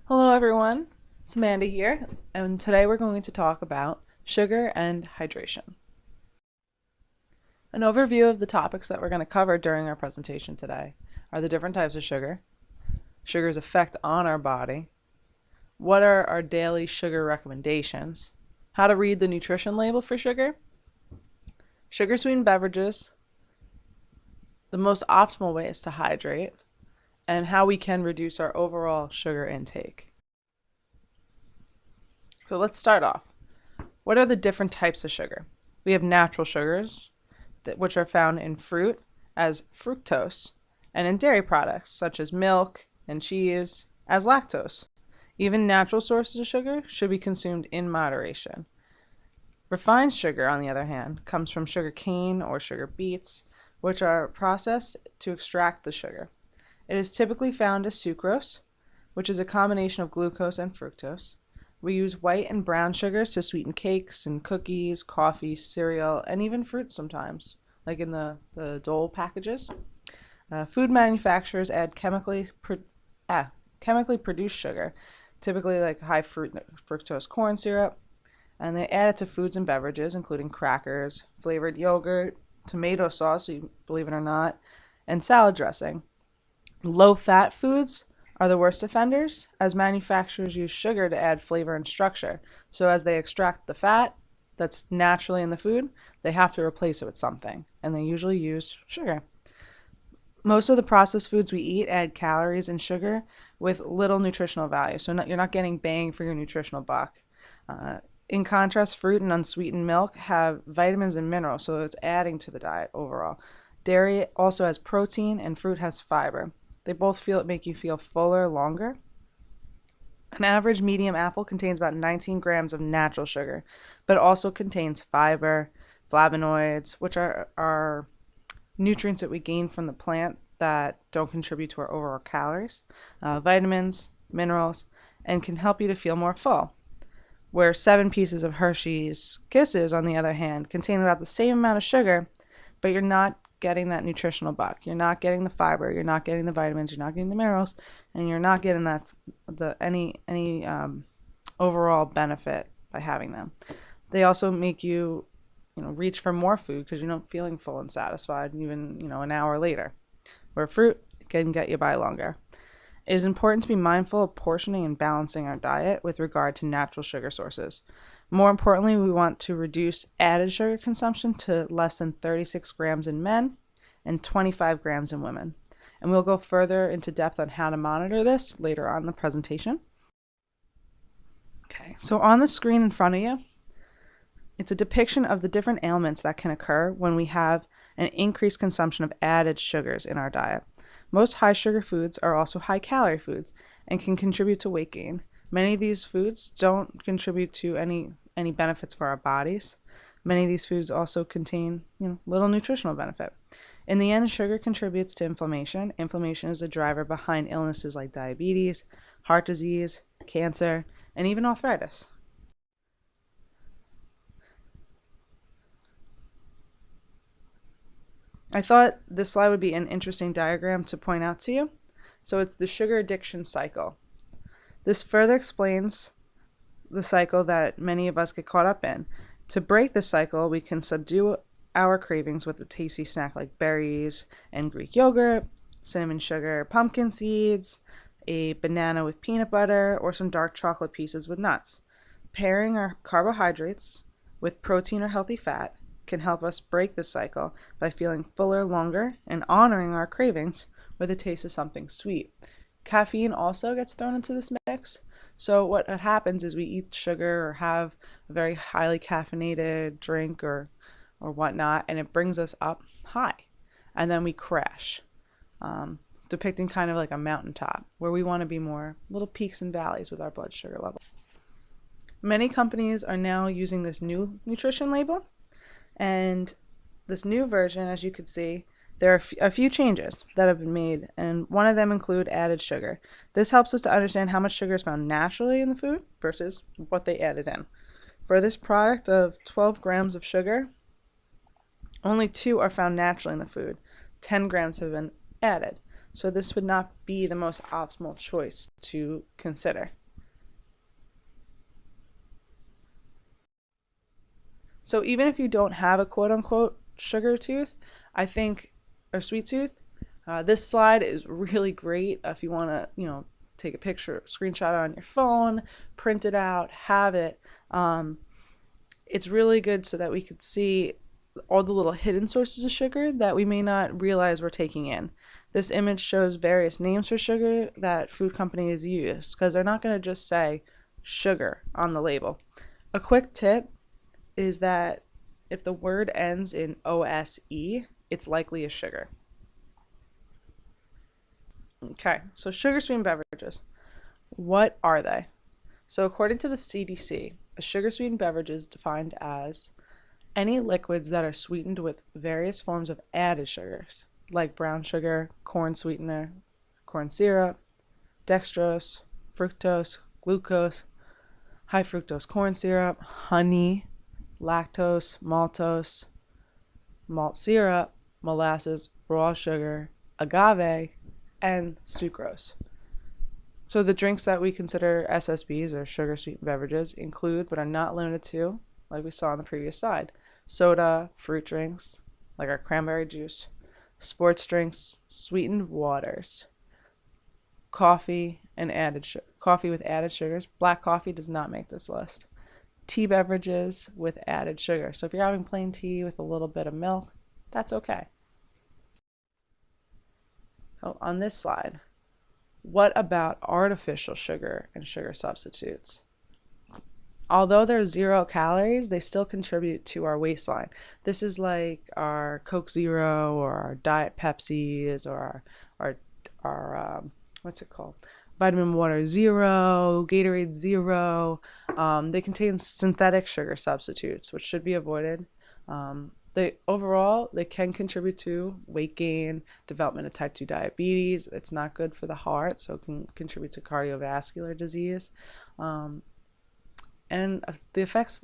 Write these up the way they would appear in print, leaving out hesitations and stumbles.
Hello everyone, it's Amanda here, and today we're going to talk about sugar and hydration. An overview of the topics that we're going to cover during our presentation today are the different types of sugar, sugar's effect on our body, what are our daily sugar recommendations, how to read the nutrition label for sugar, sugar-sweetened beverages, the most optimal ways to hydrate, and how we can reduce our overall sugar intake. So let's start off. What are the different types of sugar? We have natural sugars, which are found in fruit as fructose, and in dairy products such as milk and cheese as lactose. Even natural sources of sugar should be consumed in moderation. Refined sugar, on the other hand, comes from sugar cane or sugar beets, which are processed to extract the sugar. It is typically found as sucrose, which is a combination of glucose and fructose. We use white and brown sugars to sweeten cakes and cookies, coffee, cereal, and even fruit sometimes, like in the Dole packages. Food manufacturers add chemically produced sugar, typically like high fructose corn syrup, and they add it to foods and beverages, including crackers, flavored yogurt, tomato sauce, believe it or not, and salad dressing. Low-fat foods are the worst offenders, as manufacturers use sugar to add flavor and structure. So as they extract the fat that's naturally in the food, they have to replace it with something, and they usually use sugar. Most of the processed foods we eat add calories and sugar with little nutritional value, so you're not getting bang for your nutritional buck. In contrast, fruit and unsweetened milk have vitamins and minerals, so it's adding to the diet overall. Dairy also has protein, and fruit has fiber. They both make you feel fuller longer. An average medium apple contains about 19 grams of natural sugar, but it also contains fiber, flavonoids, which are nutrients that we gain from the plant that don't contribute to our overall calories, vitamins, minerals, and can help you to feel more full. Where 7 pieces of Hershey's Kisses, on the other hand, contain about the same amount of sugar, but you're not getting that nutritional buck. You're not getting the fiber, you're not getting the vitamins, you're not getting the minerals, and you're not getting any overall benefit by having them. They also make you, reach for more food because you're not feeling full and satisfied even, an hour later. Where fruit can get you by longer. It is important to be mindful of portioning and balancing our diet with regard to natural sugar sources. More importantly, we want to reduce added sugar consumption to less than 36 grams in men and 25 grams in women. And we'll go further into depth on how to monitor this later on in the presentation. Okay, so on the screen in front of you, it's a depiction of the different ailments that can occur when we have an increased consumption of added sugars in our diet. Most high sugar foods are also high calorie foods and can contribute to weight gain. Many of these foods don't contribute to any benefits for our bodies. Many of these foods also contain, little nutritional benefit. In the end, sugar contributes to inflammation. Inflammation is the driver behind illnesses like diabetes, heart disease, cancer, and even arthritis. I thought this slide would be an interesting diagram to point out to you. So it's the sugar addiction cycle. This further explains the cycle that many of us get caught up in. To break this cycle, we can subdue our cravings with a tasty snack like berries and Greek yogurt, cinnamon sugar, pumpkin seeds, a banana with peanut butter, or some dark chocolate pieces with nuts. Pairing our carbohydrates with protein or healthy fat can help us break this cycle by feeling fuller longer and honoring our cravings with a taste of something sweet. Caffeine also gets thrown into this mix. So what happens is we eat sugar or have a very highly caffeinated drink or whatnot, and it brings us up high. And then we crash, depicting kind of like a mountaintop where we want to be more little peaks and valleys with our blood sugar level. Many companies are now using this new nutrition label. And this new version, as you can see, there are a few changes that have been made, and one of them include added sugar. This helps us to understand how much sugar is found naturally in the food versus what they added in. For this product of 12 grams of sugar, only 2 are found naturally in the food. 10 grams have been added. So this would not be the most optimal choice to consider. So even if you don't have a quote unquote sugar tooth, I think, or sweet tooth, this slide is really great if you want to, take a picture, screenshot it on your phone, print it out, have it. It's really good so that we could see all the little hidden sources of sugar that we may not realize we're taking in. This image shows various names for sugar that food companies use because they're not going to just say sugar on the label. A quick tip is that if the word ends in OSE, it's likely a sugar. Okay, so sugar sweetened beverages. What are they? So according to the CDC, a sugar sweetened beverage is defined as any liquids that are sweetened with various forms of added sugars, like brown sugar, corn sweetener, corn syrup, dextrose, fructose, glucose, high fructose corn syrup, honey, lactose, maltose, malt syrup, molasses, raw sugar, agave, and sucrose. So the drinks that we consider SSBs, or sugar sweetened beverages, include but are not limited to, like we saw on the previous slide, soda, fruit drinks, like our cranberry juice, sports drinks, sweetened waters, coffee coffee with added sugars. Black coffee does not make this list. Tea beverages with added sugar. So if you're having plain tea with a little bit of milk, that's okay. Oh, on this slide, what about artificial sugar and sugar substitutes? Although they're 0 calories, they still contribute to our waistline. This is like our Coke Zero or our Diet Pepsis or our what's it called? Vitamin Water Zero, Gatorade Zero. They contain synthetic sugar substitutes, which should be avoided. They can contribute to weight gain, development of type 2 diabetes. It's not good for the heart, so it can contribute to cardiovascular disease. And the effects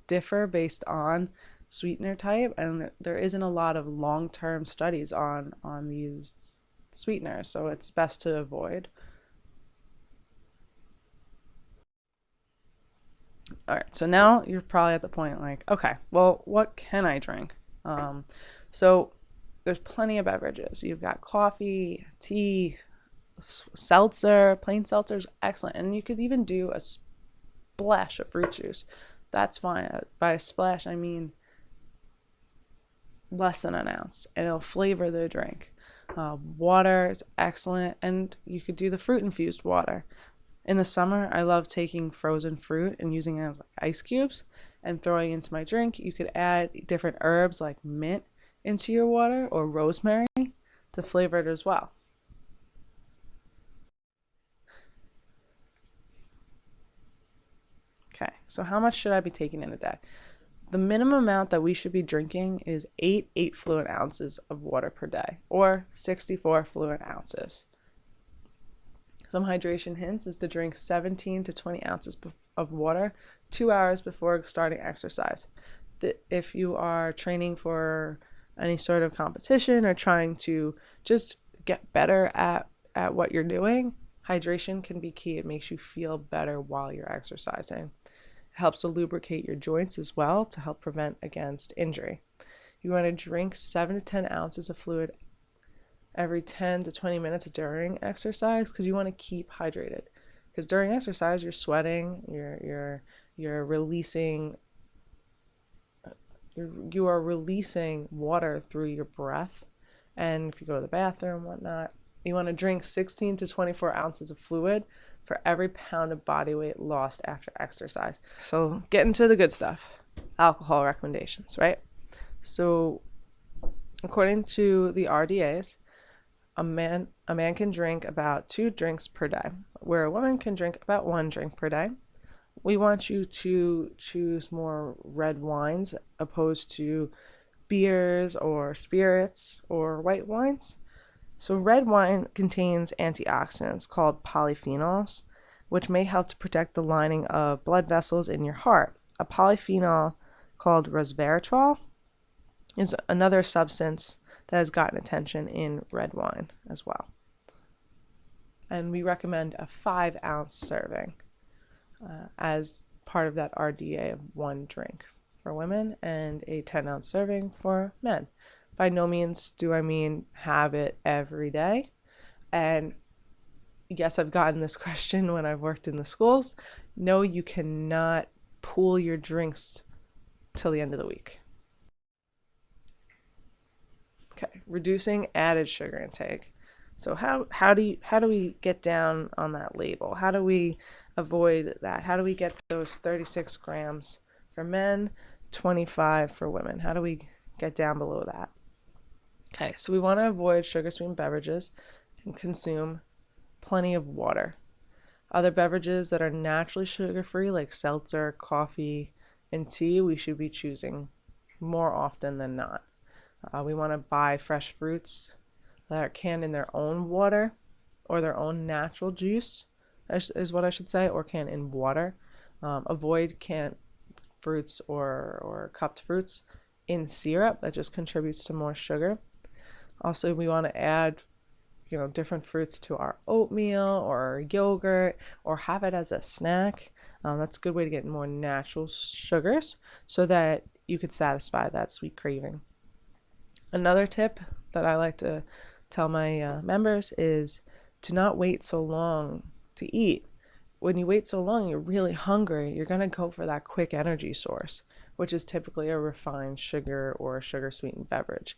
differ based on sweetener type, and there isn't a lot of long-term studies on these sweeteners, so it's best to avoid. All right, so now you're probably at the point like, okay, well, what can I drink? So there's plenty of beverages. You've got coffee, tea, seltzer. Plain seltzer is excellent, and you could even do a splash of fruit juice. That's fine. By a splash, I mean less than an ounce, and it'll flavor the drink. Water is excellent, and you could do the fruit infused water. In the summer, I love taking frozen fruit and using it as like ice cubes and throwing into my drink. You could add different herbs like mint into your water or rosemary to flavor it as well. Okay, so how much should I be taking in a day? The minimum amount that we should be drinking is 8 fluid ounces of water per day, or 64 fluid ounces. Some hydration hints is to drink 17 to 20 ounces of water 2 hours before starting exercise. If you are training for any sort of competition or trying to just get better at what you're doing, hydration can be key. It makes you feel better while you're exercising. It helps to lubricate your joints as well to help prevent against injury. You want to drink 7 to 10 ounces of fluid every 10 to 20 minutes during exercise because you want to keep hydrated. Because during exercise, you're sweating, you're releasing you are releasing water through your breath, and if you go to the bathroom, whatnot, you want to drink 16 to 24 ounces of fluid for every pound of body weight lost after exercise. So get into the good stuff. Alcohol recommendations, right? So according to the RDAs, a man can drink about 2 drinks per day, where a woman can drink about 1 drink per day. We want you to choose more red wines opposed to beers or spirits or white wines. So red wine contains antioxidants called polyphenols, which may help to protect the lining of blood vessels in your heart. A polyphenol called resveratrol is another substance that has gotten attention in red wine as well. And we recommend a 5-ounce serving as part of that RDA of 1 drink for women and a 10-ounce serving for men. By no means do I mean have it every day. And yes, I've gotten this question when I've worked in the schools. No, you cannot pool your drinks till the end of the week. Okay, reducing added sugar intake. So how do we get down on that label? How do we avoid that? How do we get those 36 grams for men, 25 for women? How do we get down below that? Okay, so we want to avoid sugar-sweetened beverages and consume plenty of water. Other beverages that are naturally sugar-free, like seltzer, coffee, and tea, we should be choosing more often than not. We want to buy fresh fruits that are canned in their own water or their own natural juice, is what I should say, or canned in water. Avoid canned fruits or cupped fruits in syrup. That just contributes to more sugar. Also, we want to add different fruits to our oatmeal or yogurt, or have it as a snack. That's a good way to get more natural sugars so that you could satisfy that sweet craving. Another tip that I like to tell my members is to not wait so long to eat. When you wait so long, you're really hungry, you're going to go for that quick energy source, which is typically a refined sugar or a sugar-sweetened beverage.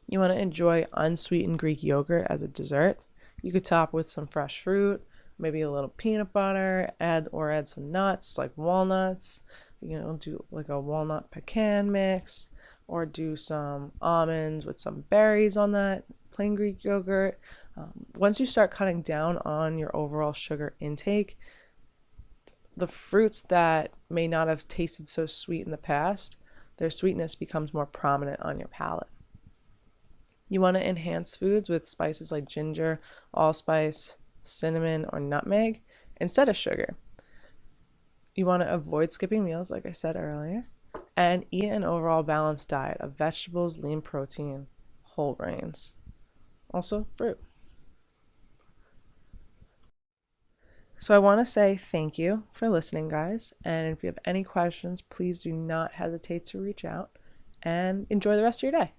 You want to enjoy unsweetened Greek yogurt as a dessert. You could top with some fresh fruit, maybe a little peanut butter, add some nuts like walnuts. Do like a walnut pecan mix, or do some almonds with some berries on that plain Greek yogurt. Once you start cutting down on your overall sugar intake, the fruits that may not have tasted so sweet in the past, their sweetness becomes more prominent on your palate. You want to enhance foods with spices like ginger, allspice, cinnamon, or nutmeg instead of sugar. You want to avoid skipping meals, like I said earlier, and eat an overall balanced diet of vegetables, lean protein, whole grains, also fruit. So I want to say thank you for listening, guys, and if you have any questions, please do not hesitate to reach out, and enjoy the rest of your day.